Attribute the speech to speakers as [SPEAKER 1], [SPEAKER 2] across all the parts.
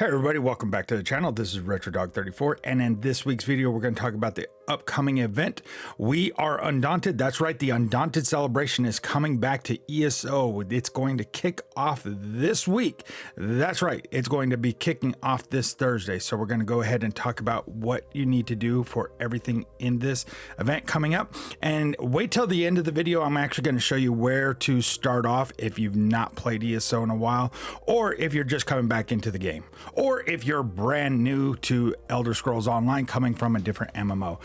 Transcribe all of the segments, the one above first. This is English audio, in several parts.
[SPEAKER 1] Hey everybody, welcome back to the channel. This is RetroDog34, and in this week's video, we're going to talk about the upcoming event. We are Undaunted. That's right, the Undaunted Celebration is coming back to ESO. It's going to kick off this week. That's right, it's going to be kicking off this Thursday. So we're going to go ahead and talk about what you need to do for everything in this event coming up. And wait till the end of the video. I'm actually going to show you where to start off if you've not played ESO in a while, or if you're just coming back into the game, or if you're brand new to Elder Scrolls Online coming from a different MMO.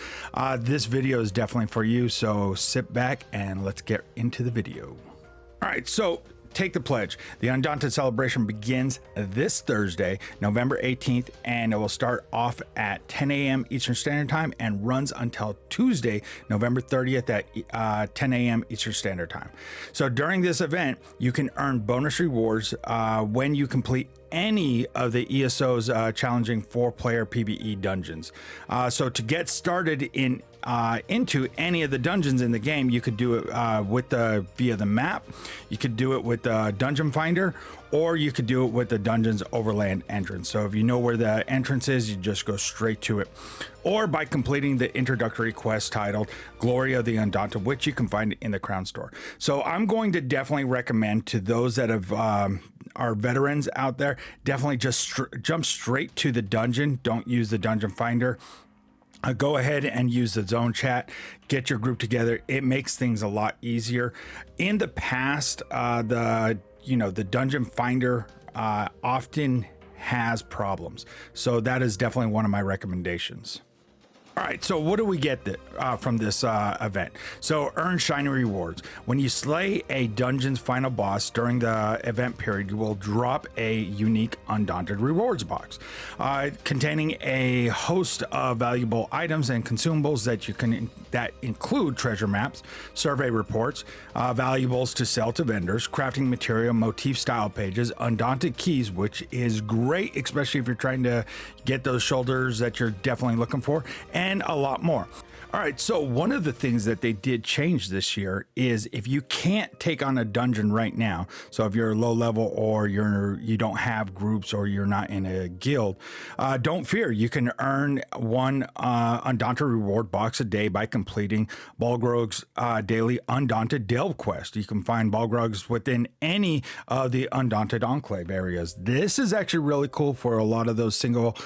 [SPEAKER 1] This video is definitely for you, so sit back and let's get into the video. All right, so take the pledge. The Undaunted Celebration begins this Thursday, November 18th, and it will start off at 10 a.m. Eastern Standard Time and runs until Tuesday, November 30th at 10 a.m. Eastern Standard Time. So during this event, you can earn bonus rewards when you complete any of the ESO's challenging 4-player PvE dungeons. So to get started into any of the dungeons in the game, you could do it via the map, you could do it with the Dungeon Finder, or you could do it with the Dungeons Overland entrance. So if you know where the entrance is, you just go straight to it. Or by completing the introductory quest titled Glory of the Undaunted, which you can find in the Crown Store. So I'm going to definitely recommend to those that have are veterans out there, definitely just jump straight to the dungeon. Don't use the Dungeon Finder. Go ahead and use the zone chat, get your group together. It makes things a lot easier. In the past, the Dungeon Finder often has problems. So that is definitely one of my recommendations. All right, so what do we get from this event? So earn shiny rewards. When you slay a dungeon's final boss during the event period, you will drop a unique Undaunted rewards box containing a host of valuable items and consumables that include treasure maps, survey reports, valuables to sell to vendors, crafting material, motif style pages, Undaunted keys, which is great, especially if you're trying to get those shoulders that you're definitely looking for, and a lot more. All right, so one of the things that they did change this year is if you can't take on a dungeon right now, so if you're low level or you don't have groups or you're not in a guild, don't fear. You can earn one Undaunted reward box a day by completing Balgrog's daily Undaunted Delve quest. You can find Balgrogs within any of the Undaunted Enclave areas. This is actually really cool for a lot of those single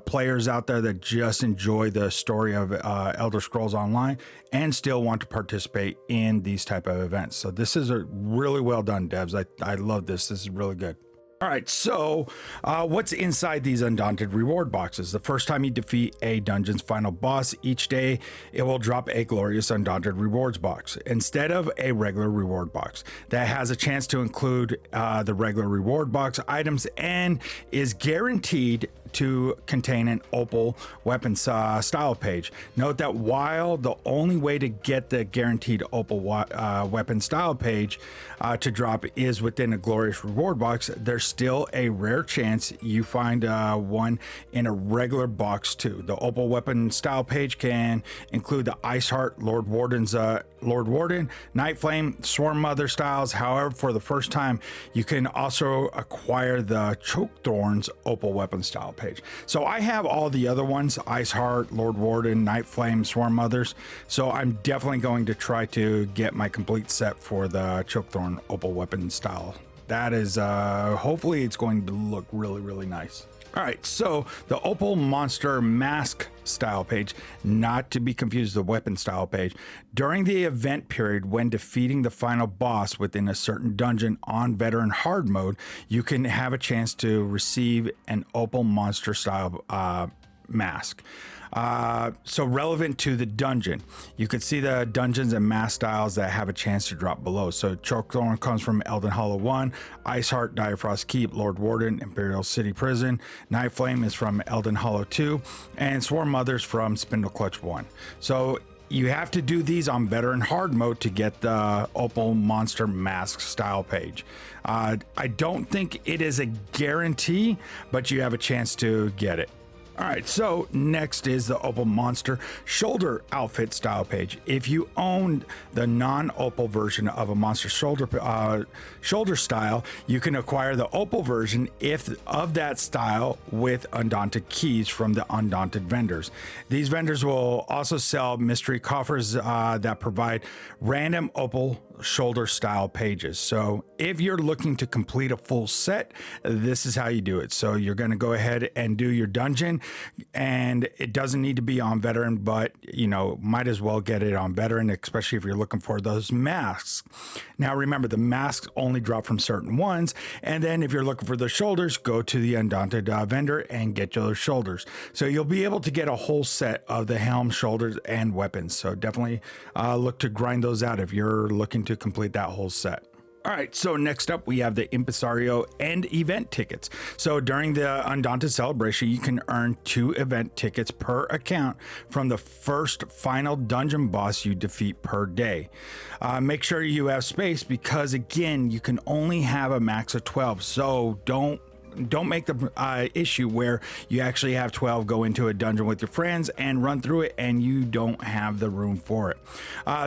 [SPEAKER 1] players out there that just enjoy the story of Elder Scrolls Online and still want to participate in these type of events. So this is a really well done, devs. I love this. This is really good. All right, so what's inside these Undaunted reward boxes? The first time you defeat a dungeon's final boss each day, it will drop a glorious Undaunted rewards box instead of a regular reward box that has a chance to include the regular reward box items and is guaranteed to contain an opal weapon style page. Note that while the only way to get the guaranteed opal weapon style page to drop is within a glorious reward box, there's still a rare chance you find one in a regular box too. The opal weapon style page can include the Ice Heart, Lord Warden, Night Flame, Swarm Mother styles. However, for the first time, you can also acquire the Choke Thorns opal weapon style page. So I have all the other ones: Ice Heart, Lord Warden, Night Flame, Swarm Mothers. So I'm definitely going to try to get my complete set for the Choke-Thorn opal weapon style. That is hopefully it's going to look really, really nice. All right, so the Opal Monster Mask style page, not to be confused with the weapon style page. During the event period, when defeating the final boss within a certain dungeon on Veteran Hard mode, you can have a chance to receive an Opal Monster style mask. So relevant to the dungeon, you could see the dungeons and mask styles that have a chance to drop below. So Choke-Thorn comes from Elden Hollow 1, Ice Heart, Direfrost Keep, Lord Warden, Imperial City Prison, Night Flame is from Elden Hollow 2, and Swarm Mothers from Spindle Clutch 1. So you have to do these on Veteran Hard mode to get the Opal Monster Mask style page. I don't think it is a guarantee, but you have a chance to get it. All right, so next is the Opal Monster shoulder outfit style page. If you own the non-Opal version of a Monster shoulder style, you can acquire the Opal version of that style with Undaunted keys from the Undaunted vendors. These vendors will also sell mystery coffers that provide random Opal shoulder style pages. So if you're looking to complete a full set, this is how you do it. So you're going to go ahead and do your dungeon, and it doesn't need to be on veteran, but might as well get it on veteran, especially if you're looking for those masks. Now remember, the masks only drop from certain ones, and then if you're looking for the shoulders, go to the Undaunted vendor and get those shoulders. So you'll be able to get a whole set of the helm, shoulders, and weapons. So definitely look to grind those out if you're looking to complete that whole set. All right, so next up we have the Impresario and event tickets. So during the Undaunted Celebration, you can earn 2 event tickets per account from the first final dungeon boss you defeat per day. Make sure you have space because, again, you can only have a max of 12, so don't make the issue where you actually have 12 go into a dungeon with your friends and run through it and you don't have the room for it.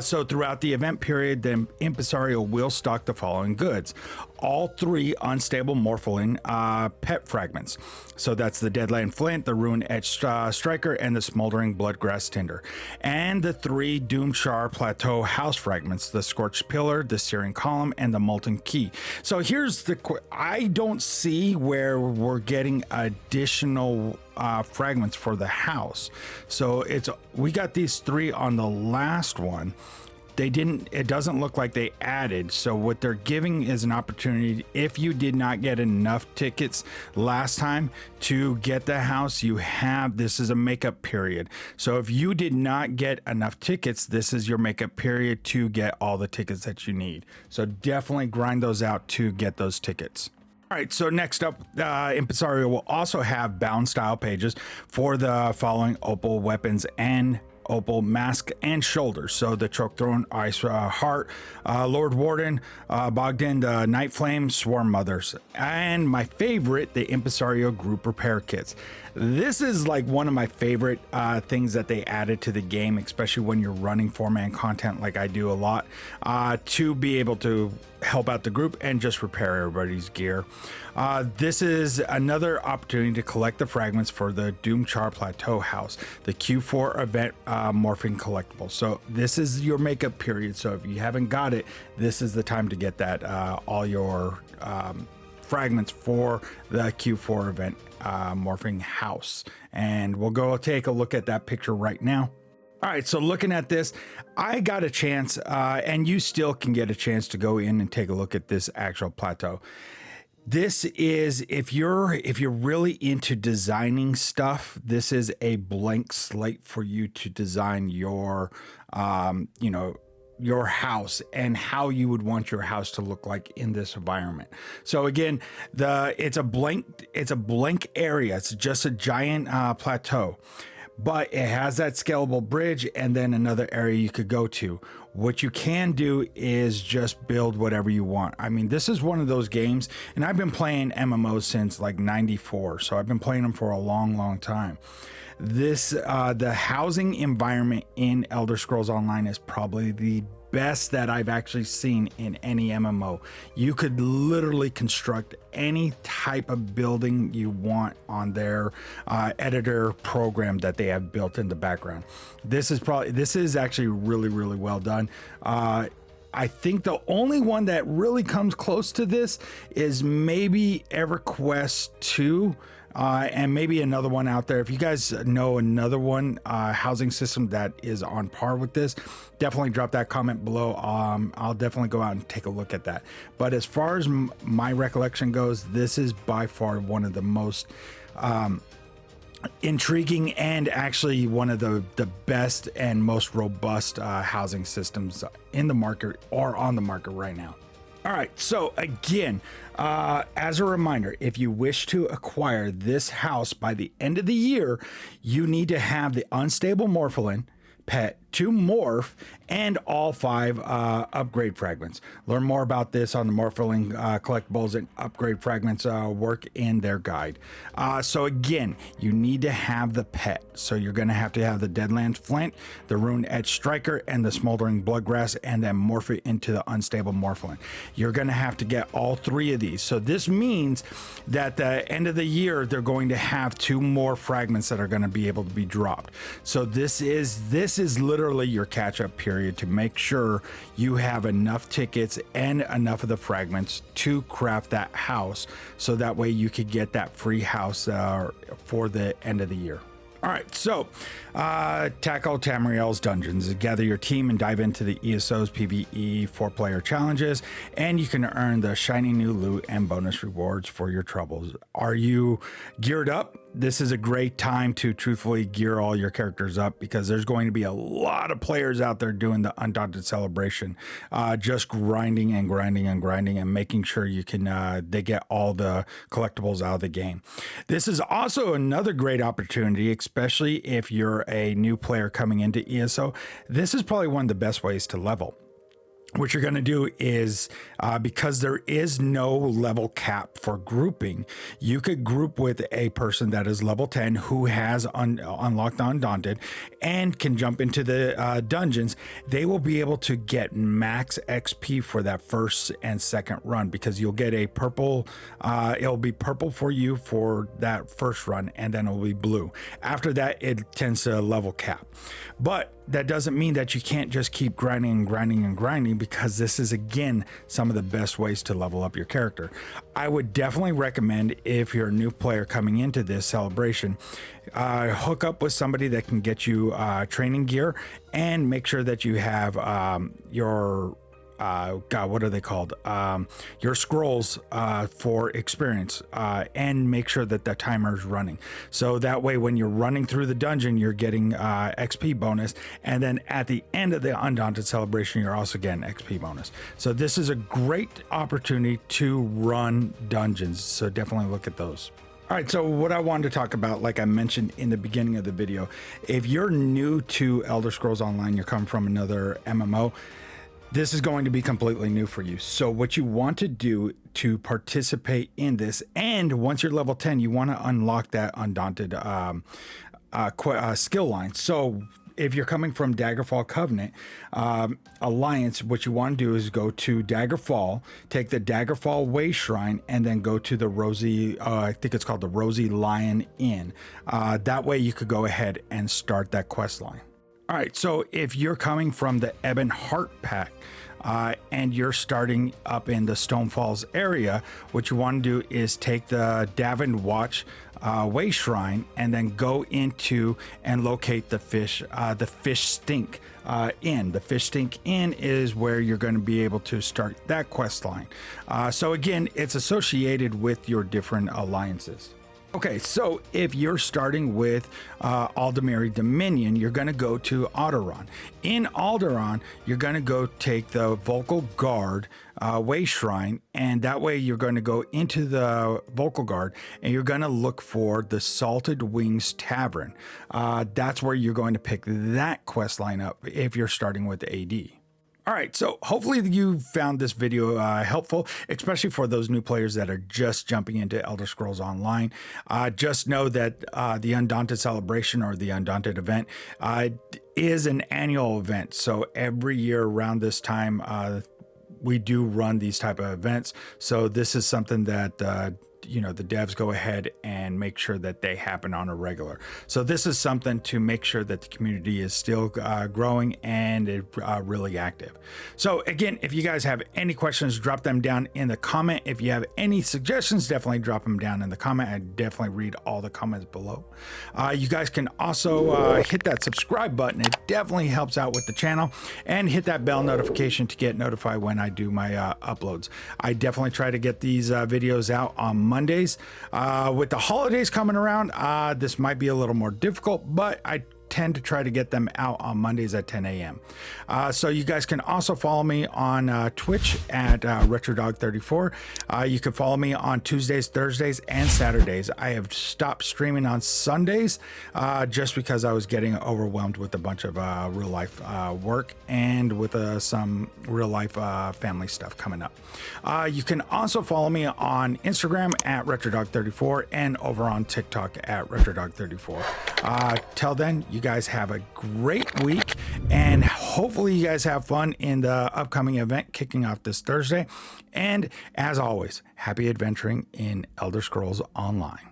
[SPEAKER 1] So throughout the event period, the Impresario will stock the following goods: all 3 unstable morpholine pet fragments. So that's the Deadland Flint, the Ruin Edge Striker, and the Smoldering Bloodgrass Tinder. And the 3 Doomchar Plateau house fragments: the Scorched Pillar, the Searing Column, and the Molten Key. So here's I don't see where we're getting additional fragments for the house. So we got these 3 on the last one. It doesn't look like they added. So what they're giving is an opportunity, if you did not get enough tickets last time to get the house, this is a makeup period. So if you did not get enough tickets, this is your makeup period to get all the tickets that you need. So definitely grind those out to get those tickets. All right, so next up, Impresario will also have bound style pages for the following Opal weapons and Opal mask and shoulders. So the Choke Throne, Ice Heart, Lord Warden, Bogdan, the Night Flame, Swarm Mothers, and my favorite, the Impresario group repair kits. This is like one of my favorite things that they added to the game, especially when you're running 4-man content like I do a lot, to be able to help out the group and just repair everybody's gear. This is another opportunity to collect the fragments for the Doomchar Plateau house, the Q4 event morphing collectible. So this is your makeup period. So if you haven't got it, this is the time to get that all your fragments for the Q4 event morphing house. And we'll go take a look at that picture right now. All right, so looking at this, I got a chance, and you still can get a chance to go in and take a look at this actual plateau. This is, if you're really into designing stuff, this is a blank slate for you to design your, your house and how you would want your house to look like in this environment. So again, it's a blank area. It's just a giant plateau. But it has that scalable bridge and then another area you could go to. What you can do is just build whatever you want. I mean, this is one of those games, and I've been playing MMOs since like 94, so I've been playing them for a long time. The housing environment in Elder Scrolls Online is probably the best that I've actually seen in any MMO. You could literally construct any type of building you want on their editor program that they have built in the background. This is actually really well done. I think the only one that really comes close to this is maybe EverQuest 2. And maybe another one out there. If you guys know another one housing system that is on par with this, definitely drop that comment below. I'll definitely go out and take a look at that. But as far as my recollection goes, this is by far one of the most intriguing and actually one of the best and most robust housing systems in the market or on the market right now. All right, so again, as a reminder, if you wish to acquire this house by the end of the year, you need to have the unstable morpholine pet, 2 morph, and all 5 upgrade fragments. Learn more about this on the Morphling collectibles and upgrade fragments work in their guide. So again, you need to have the pet. So you're going to have the Deadlands Flint, the Rune Edge Striker, and the Smoldering Bloodgrass, and then morph it into the Unstable Morphlin. You're going to have to get all 3 of these. So this means that at the end of the year, they're going to have 2 more fragments that are going to be able to be dropped. So this is literally your catch-up period to make sure you have enough tickets and enough of the fragments to craft that house, so that way you could get that free house for the end of the year. All right, so tackle Tamriel's dungeons. Gather your team and dive into the ESO's PvE 4-player challenges, and you can earn the shiny new loot and bonus rewards for your troubles. Are you geared up? This is a great time to truthfully gear all your characters up, because there's going to be a lot of players out there doing the Undaunted Celebration, just grinding and grinding and grinding and making sure you can they get all the collectibles out of the game. This is also another great opportunity, especially if you're a new player coming into ESO. This is probably one of the best ways to level. What you're going to do is, because there is no level cap for grouping, you could group with a person that is level 10 who has unlocked Undaunted and can jump into the dungeons. They will be able to get max XP for that first and second run, because you'll get a purple, it'll be purple for you for that first run, and then it'll be blue. After that, it tends to level cap. But that doesn't mean that you can't just keep grinding and grinding and grinding, because this is, again, some of the best ways to level up your character. I would definitely recommend, if you're a new player coming into this celebration, hook up with somebody that can get you training gear, and make sure that you have your God, what are they called? Your scrolls for experience, and make sure that the timer is running. So that way, when you're running through the dungeon, you're getting XP bonus. And then at the end of the Undaunted Celebration, you're also getting XP bonus. So this is a great opportunity to run dungeons. So definitely look at those. All right, so what I wanted to talk about, like I mentioned in the beginning of the video, if you're new to Elder Scrolls Online, you're coming from another MMO, this is going to be completely new for you. So what you want to do to participate in this, and once you're level 10, you want to unlock that Undaunted skill line. So if you're coming from Daggerfall Covenant Alliance, what you want to do is go to Daggerfall, take the Daggerfall Way Shrine, and then go to the Rosy, I think it's called the Rosy Lion Inn. That way you could go ahead and start that quest line. All right, so if you're coming from the Ebon Heart Pack and you're starting up in the Stone Falls area, what you want to do is take the Davin Watch Way Shrine and then go into and locate the Fish Stink Inn. The Fish Stink Inn is where you're going to be able to start that quest line. So again, it's associated with your different alliances. Okay, so if you're starting with Aldemiri Dominion, you're going to go to Alderaan. In Alderaan, you're going to go take the Vocal Guard Way Shrine, and that way you're going to go into the Vocal Guard, and you're going to look for the Salted Wings Tavern. That's where you're going to pick that quest line up if you're starting with AD. All right, so hopefully you found this video helpful, especially for those new players that are just jumping into Elder Scrolls Online. Just know that the Undaunted Celebration, or the Undaunted event, is an annual event. So every year around this time, we do run these type of events. So this is something that you know, the devs go ahead and make sure that they happen on a regular. So this is something to make sure that the community is still growing and really active. So again, if you guys have any questions, drop them down in the comment. If you have any suggestions, definitely drop them down in the comment. I definitely read all the comments below. You guys can also hit that subscribe button. It definitely helps out with the channel, and hit that bell notification to get notified when I do my uploads. I definitely try to get these videos out on Mondays. With the holidays coming around, this might be a little more difficult, but I tend to try to get them out on Mondays at 10 a.m. So you guys can also follow me on Twitch at RetroDog34. You can follow me on Tuesdays, Thursdays, and Saturdays. I have stopped streaming on Sundays just because I was getting overwhelmed with a bunch of real life work and with some real life family stuff coming up. You can also follow me on Instagram at RetroDog34 and over on TikTok at RetroDog34. Till then, you guys have a great week, and hopefully you guys have fun in the upcoming event kicking off this Thursday. And as always, happy adventuring in Elder Scrolls Online.